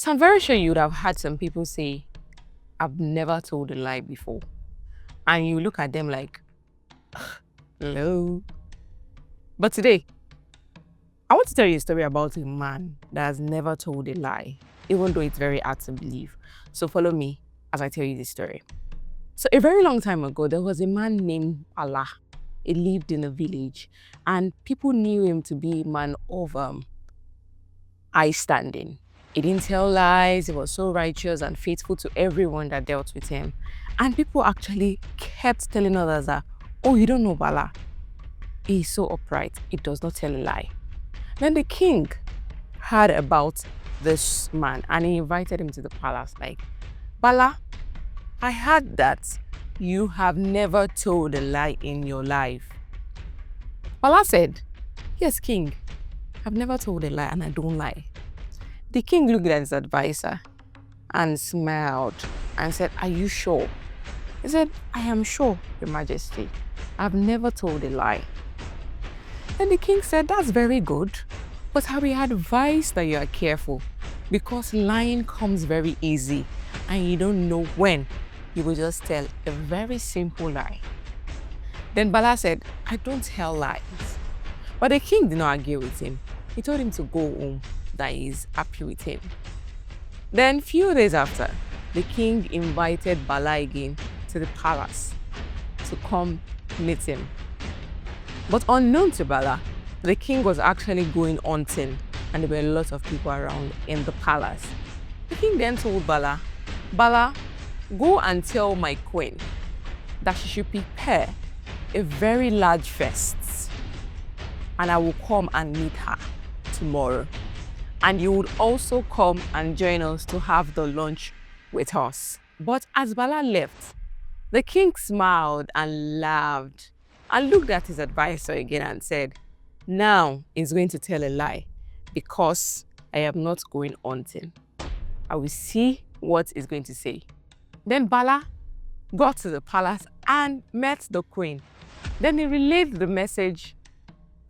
So I'm very sure you would have had some people say, I've never told a lie before. And you look at them like, hello. But today, I want to tell you a story about a man that has never told a lie, even though it's very hard to believe. So follow me as I tell you this story. So a very long time ago, there was a man named Allah. He lived in a village and people knew him to be a man of high standing. He didn't tell lies. He was so righteous and faithful to everyone that dealt with him. And people actually kept telling others that, oh, you don't know Bala. He is so upright. He does not tell a lie. Then the king heard about this man and he invited him to the palace. Like, Bala, I heard that you have never told a lie in your life. Bala said, yes, king, I've never told a lie and I don't lie. The king looked at his advisor and smiled and said, are you sure? He said, I am sure, Your Majesty. I've never told a lie. Then the king said, that's very good, but I will advise that you are careful because lying comes very easy and you don't know when. You will just tell a very simple lie. Then Bala said, I don't tell lies. But the king did not argue with him. He told him to go home, that he is happy with him. Then few days after, the king invited Bala again to the palace to come meet him. But unknown to Bala, the king was actually going hunting and there were a lot of people around in the palace. The king then told Bala, Bala, go and tell my queen that she should prepare a very large feast and I will come and meet her tomorrow. And you would also come and join us to have the lunch with us. But as Bala left, the king smiled and laughed and looked at his advisor again and said, now he's going to tell a lie because I am not going hunting. I will see what he's going to say. Then Bala got to the palace and met the queen. Then he relayed the message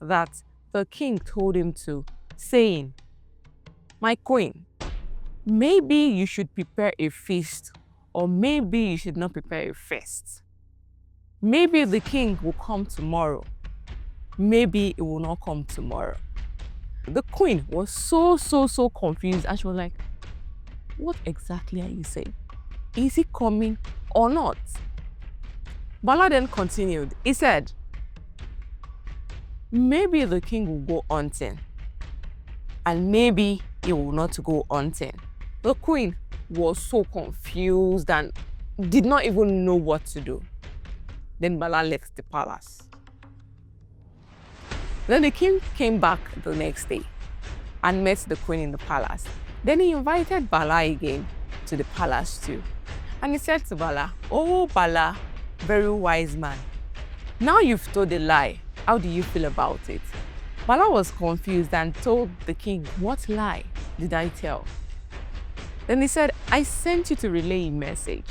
that the king told him to, saying, my queen, maybe you should prepare a feast or maybe you should not prepare a feast. Maybe the king will come tomorrow. Maybe it will not come tomorrow. The queen was so confused and she was like, what exactly are you saying? Is he coming or not? Bala then continued. He said, maybe the king will go hunting and maybe he will not go hunting. The queen was so confused and did not even know what to do. Then Bala left the palace. Then the king came back the next day and met the queen in the palace. Then he invited Bala again to the palace too. And he said to Bala, oh Bala, very wise man, now you've told a lie. How do you feel about it? Bala was confused and told the king, what lie did I tell? Then he said, I sent you to relay a message,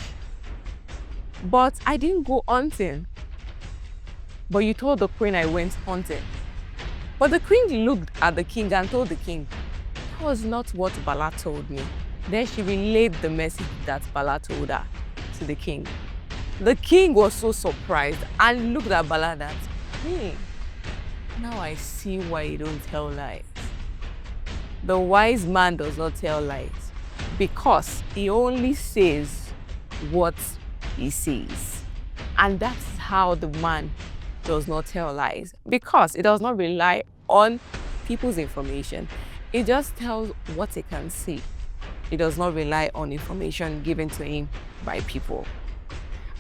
but I didn't go hunting. But you told the queen I went hunting. But the queen looked at the king and told the king, that was not what Bala told me. Then she relayed the message that Bala told her to the king. The king was so surprised and looked at Bala that, now I see why you don't tell lies. The wise man does not tell lies because he only says what he sees. And that's how the man does not tell lies, because it does not rely on people's information. It just tells what he can see. It does not rely on information given to him by people.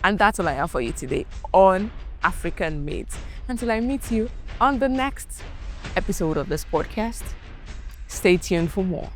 And that's all I have for you today on African Mates. Until I meet you on the next episode of this podcast, stay tuned for more.